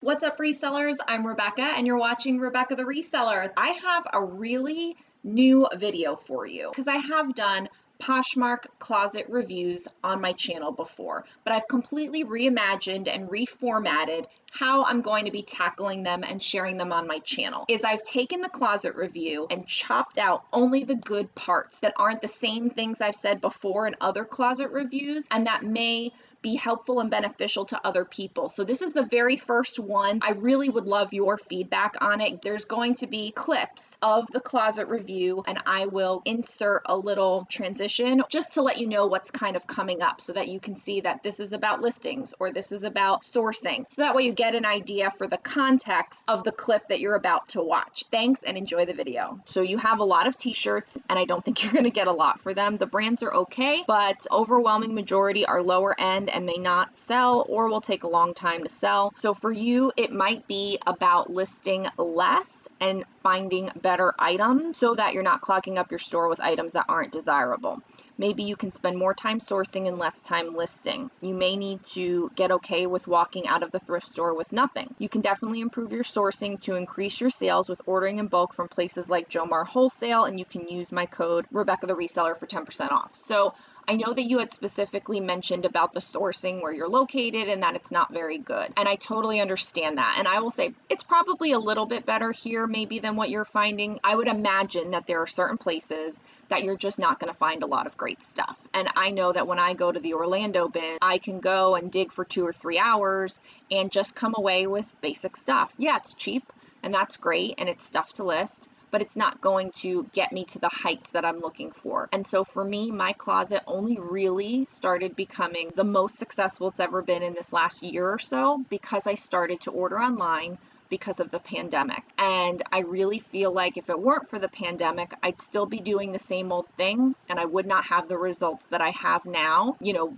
What's up, resellers? I'm Rebecca, and you're watching Rebecca the Reseller. I have a really new video for you because I have done Poshmark closet reviews on my channel before, but I've completely reimagined and reformatted how I'm going to be tackling them and sharing them on my channel. I've taken the closet review and chopped out only the good parts that aren't the same things I've said before in other closet reviews and that may be helpful and beneficial to other people. So this is the very first one. I really would love your feedback on it. There's going to be clips of the closet review, and I will insert a little transition just to let you know what's kind of coming up so that you can see that this is about listings or this is about sourcing. So that way you get an idea for the context of the clip that you're about to watch. Thanks and enjoy the video. So you have a lot of t-shirts, and I don't think you're gonna get a lot for them. The brands are okay, but overwhelming majority are lower end and may not sell or will take a long time to sell. So for you, it might be about listing less and finding better items so that you're not clogging up your store with items that aren't desirable. Maybe you can spend more time sourcing and less time listing. You may need to get okay with walking out of the thrift store with nothing. You can definitely improve your sourcing to increase your sales with ordering in bulk from places like Jomar Wholesale, and you can use my code Rebecca the Reseller for 10% off. So I know that you had specifically mentioned about the sourcing where you're located and that it's not very good. And I totally understand that. And I will say it's probably a little bit better here maybe than what you're finding. I would imagine that there are certain places that you're just not going to find a lot of great stuff. And I know that when I go to the Orlando bin, I can go and dig for 2 or 3 hours and just come away with basic stuff. Yeah, it's cheap and that's great and it's stuff to list, but it's not going to get me to the heights that I'm looking for. And so for me, my closet only really started becoming the most successful it's ever been in this last year or so because I started to order online because of the pandemic. And I really feel like if it weren't for the pandemic, I'd still be doing the same old thing and I would not have the results that I have now,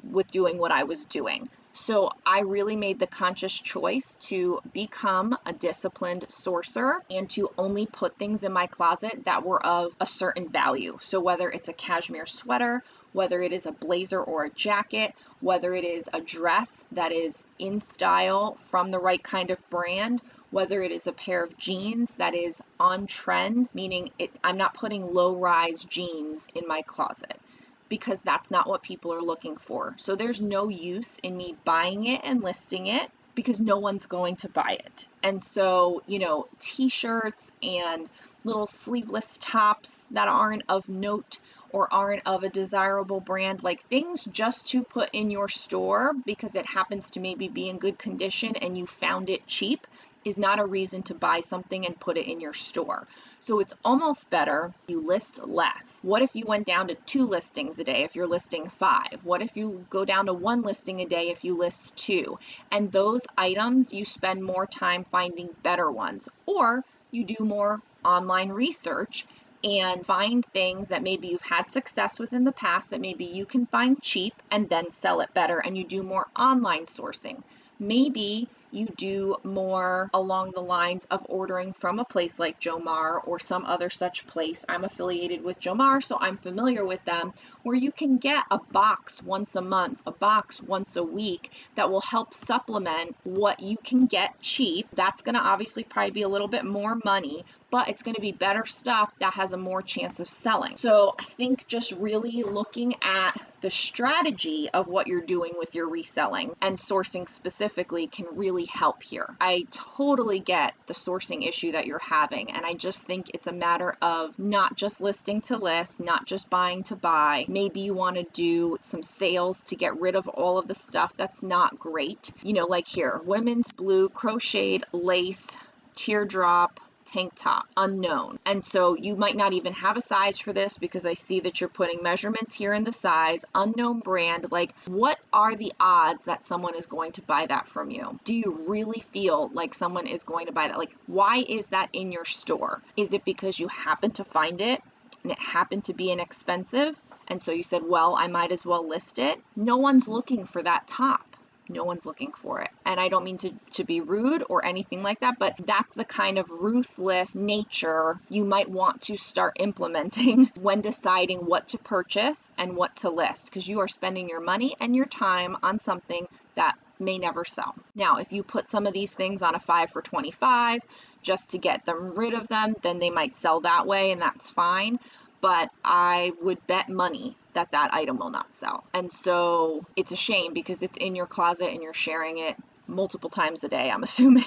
with doing what I was doing. So I really made the conscious choice to become a disciplined sourcer and to only put things in my closet that were of a certain value. So whether it's a cashmere sweater, whether it is a blazer or a jacket, whether it is a dress that is in style from the right kind of brand, whether it is a pair of jeans that is on trend, meaning I'm not putting low-rise jeans in my closet, because that's not what people are looking for. So there's no use in me buying it and listing it because no one's going to buy it. And so, t-shirts and little sleeveless tops that aren't of note or aren't of a desirable brand, like things just to put in your store because it happens to maybe be in good condition and you found it cheap, is not a reason to buy something and put it in your store. So it's almost better you list less. What if you went down to 2 listings a day if you're listing 5? What if you go down to 1 listing a day if you list 2? And those items, you spend more time finding better ones, or you do more online research and find things that maybe you've had success with in the past that maybe you can find cheap and then sell it better, and you do more online sourcing. Maybe you do more along the lines of ordering from a place like Jomar or some other such place. I'm affiliated with Jomar, so I'm familiar with them, where you can get a box once a month, a box once a week that will help supplement what you can get cheap. That's going to obviously probably be a little bit more money, but it's going to be better stuff that has a more chance of selling. So I think just really looking at the strategy of what you're doing with your reselling and sourcing specifically can really help here. I totally get the sourcing issue that you're having, and I just think it's a matter of not just listing to list, not just buying to buy. Maybe you want to do some sales to get rid of all of the stuff that's not great. Like here, women's blue crocheted lace teardrop tank top, unknown. And so you might not even have a size for this because I see that you're putting measurements here in the size, unknown brand. Like, what are the odds that someone is going to buy that from you? Do you really feel like someone is going to buy that? Like, why is that in your store? Is it because you happen to find it and it happened to be inexpensive? And so you said, well, I might as well list it. No one's looking for that top. No one's looking for it. And I don't mean to be rude or anything like that, but that's the kind of ruthless nature you might want to start implementing when deciding what to purchase and what to list, because you are spending your money and your time on something that may never sell. Now, if you put some of these things on a 5 for $25 just to get them rid of them, then they might sell that way, and that's fine. But I would bet money that that item will not sell. And so it's a shame because it's in your closet and you're sharing it multiple times a day, I'm assuming.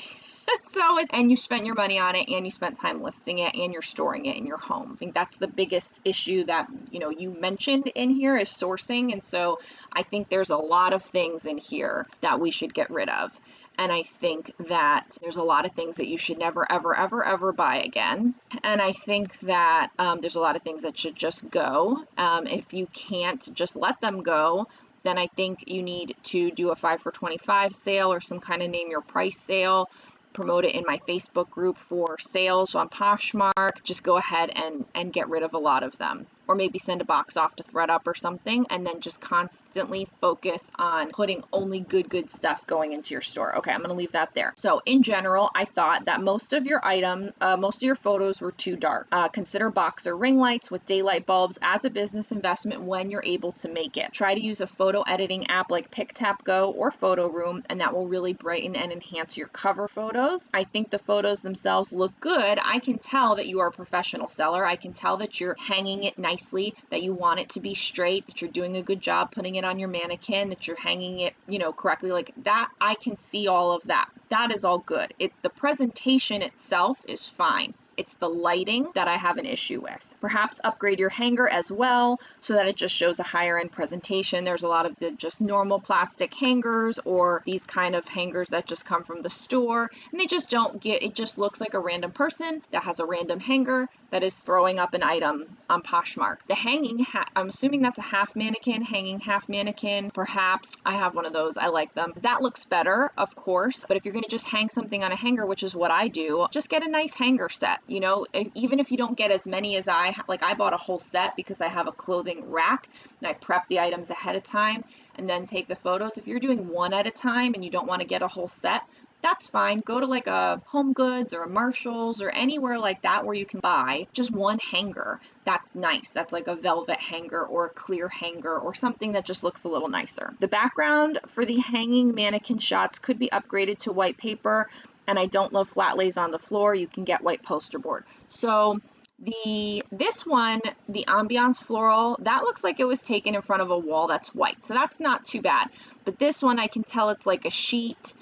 And you spent your money on it, and you spent time listing it, and you're storing it in your home. I think that's the biggest issue that, you mentioned in here is sourcing. And so I think there's a lot of things in here that we should get rid of. And I think that there's a lot of things that you should never, ever, ever, ever buy again. And I think that there's a lot of things that should just go. If you can't just let them go, then I think you need to do a 5 for $25 sale or some kind of name your price sale. Promote it in my Facebook group for sales on Poshmark. Just go ahead and get rid of a lot of them. Or maybe send a box off to ThredUp or something, and then just constantly focus on putting only good stuff going into your store. Okay, I'm gonna leave that there. So in general, I thought that most of your photos were too dark. Consider box or ring lights with daylight bulbs as a business investment when you're able to make it. Try to use a photo editing app like PicTapGo or Photo Room, and that will really brighten and enhance your cover photos. I think the photos themselves look good. I can tell that you are a professional seller. I can tell that you're hanging it nicely, that you want it to be straight, that you're doing a good job putting it on your mannequin, that you're hanging it, correctly like that. I can see all of that. That is all good. The presentation itself is fine. It's the lighting that I have an issue with. Perhaps upgrade your hanger as well so that it just shows a higher end presentation. There's a lot of the just normal plastic hangers or these kind of hangers that just come from the store, and they just don't it just looks like a random person that has a random hanger that is throwing up an item on Poshmark. The hanging, I'm assuming that's a half mannequin, hanging half mannequin. Perhaps I have one of those. I like them. That looks better, of course, but if you're going to just hang something on a hanger, which is what I do, just get a nice hanger set. Even if you don't get as many as I bought a whole set because I have a clothing rack and I prep the items ahead of time and then take the photos. If you're doing one at a time and you don't want to get a whole set, that's fine. Go to like a Home Goods or a Marshalls or anywhere like that where you can buy just one hanger. That's nice. That's like a velvet hanger or a clear hanger or something that just looks a little nicer. The background for the hanging mannequin shots could be upgraded to white paper, and I don't love flat lays on the floor. You can get white poster board. So this one, the ambiance floral, that looks like it was taken in front of a wall that's white. So that's not too bad. But this one, I can tell it's like a sheet.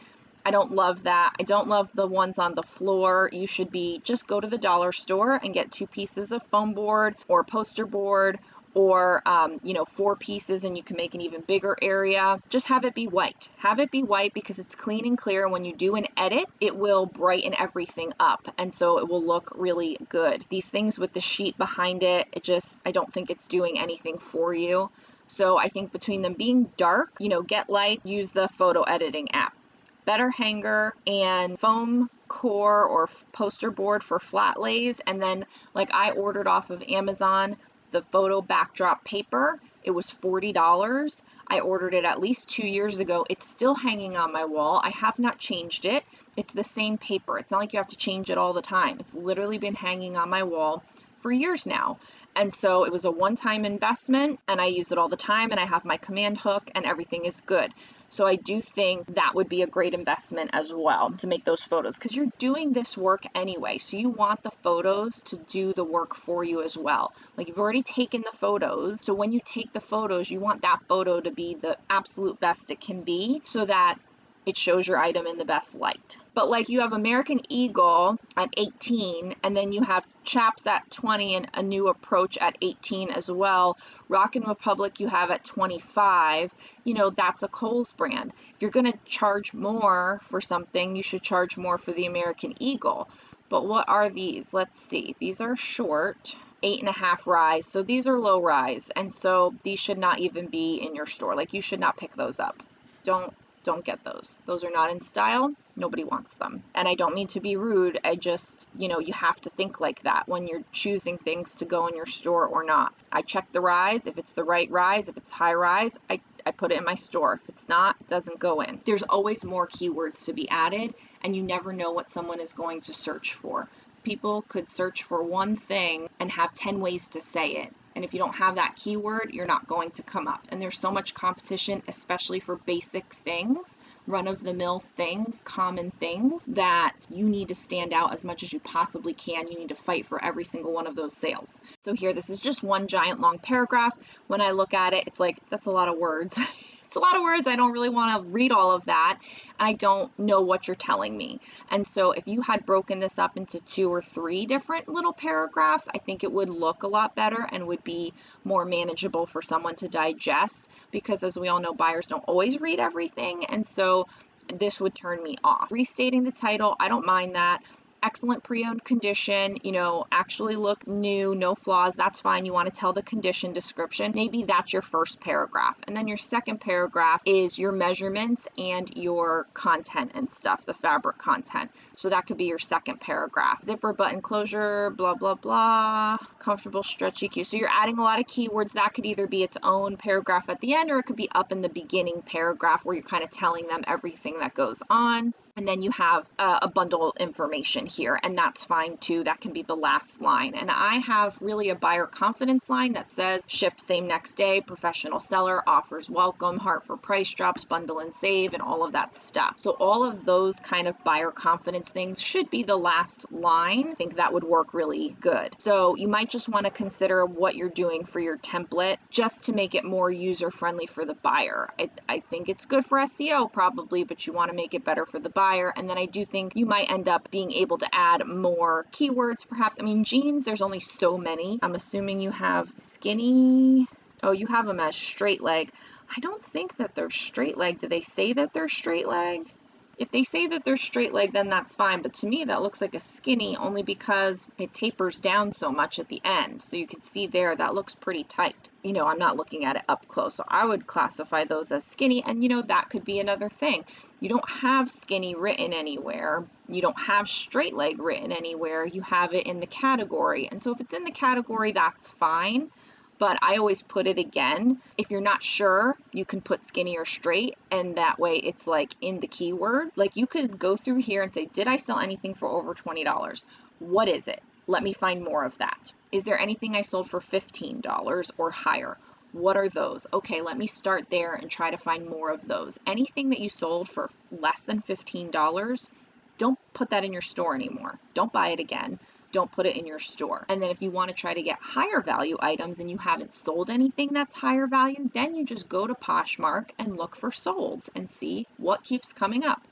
I don't love that. I don't love the ones on the floor. You should just go to the dollar store and get 2 pieces of foam board or poster board, or 4 pieces, and you can make an even bigger area. Just have it be white. Have it be white because it's clean and clear, and when you do an edit, it will brighten everything up, and so it will look really good. These things with the sheet behind it, I don't think it's doing anything for you. So I think between them being dark, get light, use the photo editing app. Better hanger and foam core or poster board for flat lays, and then like I ordered off of Amazon the photo backdrop paper. It was $40. I ordered it at least 2 years ago. It's still hanging on my wall. I have not changed it. It's the same paper. It's not like you have to change it all the time. It's literally been hanging on my wall for years now. And so it was a one-time investment, and I use it all the time, and I have my command hook, and everything is good. So I do think that would be a great investment as well to make those photos, because you're doing this work anyway. So you want the photos to do the work for you as well. Like, you've already taken the photos. So when you take the photos, you want that photo to be the absolute best it can be so that it shows your item in the best light. But like you have American Eagle at 18, and then you have Chaps at 20 and a new approach at 18 as well. Rockin' Republic you have at 25. That's a Kohl's brand. If you're gonna charge more for something, you should charge more for the American Eagle. But what are these? Let's see. These are short, 8.5 rise. So these are low rise. And so these should not even be in your store. Like, you should not pick those up. Don't get those. Those are not in style. Nobody wants them. And I don't mean to be rude. I just, you have to think like that when you're choosing things to go in your store or not. I check the rise. If it's the right rise, if it's high rise, I put it in my store. If it's not, it doesn't go in. There's always more keywords to be added, and you never know what someone is going to search for. People could search for one thing and have 10 ways to say it. And if you don't have that keyword, you're not going to come up. And there's so much competition, especially for basic things, run-of-the-mill things, common things, that you need to stand out as much as you possibly can. You need to fight for every single one of those sales. So here, this is just one giant long paragraph. When I look at it, it's like, that's a lot of words. It's a lot of words. I don't really want to read all of that. I don't know what you're telling me. And so if you had broken this up into 2 or 3 different little paragraphs, I think it would look a lot better and would be more manageable for someone to digest, because as we all know, buyers don't always read everything. And so this would turn me off. Restating the title, I don't mind that. Excellent pre-owned condition, actually look new, no flaws, that's fine. You want to tell the condition description. Maybe that's your first paragraph. And then your second paragraph is your measurements and your content and stuff, the fabric content. So that could be your second paragraph. Zipper, button closure, blah, blah, blah, comfortable, stretchy, cute. So you're adding a lot of keywords. That could either be its own paragraph at the end, or it could be up in the beginning paragraph where you're kind of telling them everything that goes on. And then you have a bundle information here, and that's fine too. That can be the last line. And I have really a buyer confidence line that says ship same next day, professional seller, offers welcome, heart for price drops, bundle and save, and all of that stuff. So all of those kind of buyer confidence things should be the last line. I think that would work really good. So you might just want to consider what you're doing for your template just to make it more user friendly for the buyer. I think it's good for SEO probably, but you want to make it better for the buyer. And then I do think you might end up being able to add more keywords perhaps. I mean, jeans, there's only so many. I'm assuming you have skinny. Oh, you have them as straight leg. I don't think that they're straight leg. Do they say that they're straight leg? If they say that they're straight leg, then that's fine. But to me, that looks like a skinny only because it tapers down so much at the end. So you can see there, that looks pretty tight. I'm not looking at it up close. So I would classify those as skinny. And that could be another thing. You don't have skinny written anywhere. You don't have straight leg written anywhere. You have it in the category. And so if it's in the category, that's fine. But I always put it again. If you're not sure, you can put skinny or straight, and that way it's like in the keyword. Like you could go through here and say, did I sell anything for over $20? What is it? Let me find more of that. Is there anything I sold for $15 or higher? What are those? Okay, let me start there and try to find more of those. Anything that you sold for less than $15, don't put that in your store anymore. Don't buy it again. Don't put it in your store. And then if you want to try to get higher value items and you haven't sold anything that's higher value, then you just go to Poshmark and look for solds and see what keeps coming up.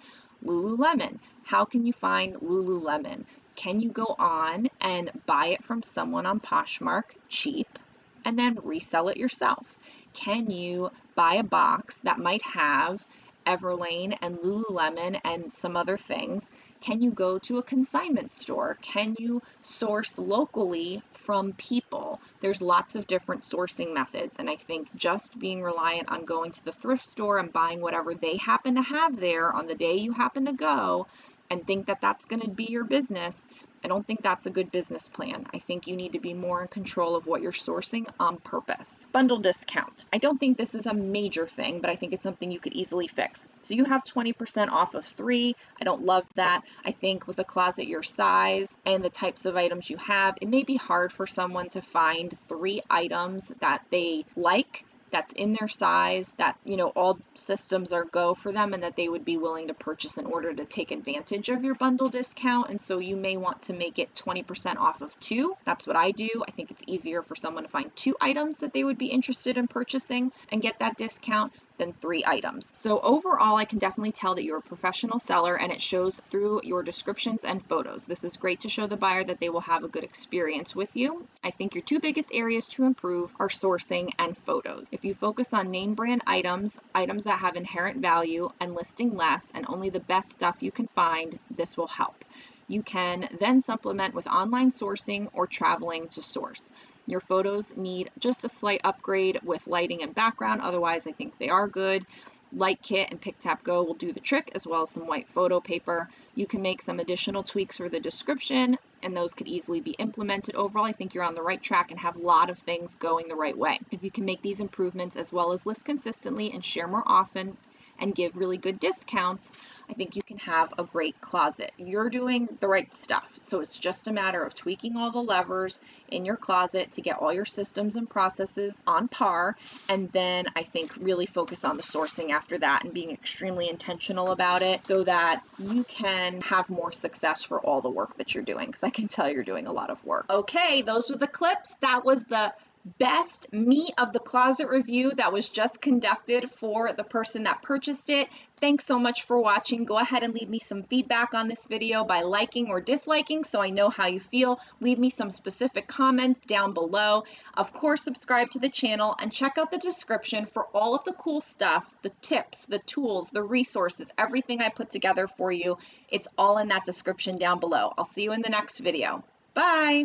Lululemon. How can you find Lululemon? Can you go on and buy it from someone on Poshmark cheap and then resell it yourself? Can you buy a box that might have Everlane and Lululemon and some other things? Can you go to a consignment store? Can you source locally from people? There's lots of different sourcing methods, and I think just being reliant on going to the thrift store and buying whatever they happen to have there on the day you happen to go and think that that's going to be your business, I don't think that's a good business plan. I think you need to be more in control of what you're sourcing on purpose. Bundle discount. I don't think this is a major thing, but I think it's something you could easily fix. So you have 20% off of 3. I don't love that. I think with a closet your size and the types of items you have, it may be hard for someone to find 3 items that they like, that's in their size, that, all systems are go for them, and that they would be willing to purchase in order to take advantage of your bundle discount. And so you may want to make it 20% off of 2. That's what I do. I think it's easier for someone to find 2 items that they would be interested in purchasing and get that discount than 3 items. So overall, I can definitely tell that you're a professional seller, and it shows through your descriptions and photos. This is great to show the buyer that they will have a good experience with you. I think your 2 biggest areas to improve are sourcing and photos. If you focus on name brand items that have inherent value, and listing less and only the best stuff you can find, this will help. You can then supplement with online sourcing or traveling to source. Your photos need just a slight upgrade with lighting and background. Otherwise, I think they are good. Light Kit and Pick Tap Go will do the trick, as well as some white photo paper. You can make some additional tweaks for the description, and those could easily be implemented. Overall, I think you're on the right track and have a lot of things going the right way. If you can make these improvements as well as list consistently and share more often and give really good discounts, I think you can have a great closet. You're doing the right stuff. So it's just a matter of tweaking all the levers in your closet to get all your systems and processes on par. And then I think really focus on the sourcing after that and being extremely intentional about it so that you can have more success for all the work that you're doing, because I can tell you're doing a lot of work. Okay, those were the clips. That was the best meat of the closet review that was just conducted for the person that purchased it. Thanks so much for watching. Go ahead and leave me some feedback on this video by liking or disliking so I know how you feel. Leave me some specific comments down below. Of course, subscribe to the channel and check out the description for all of the cool stuff, the tips, the tools, the resources, everything I put together for you. It's all in that description down below. I'll see you in the next video. Bye.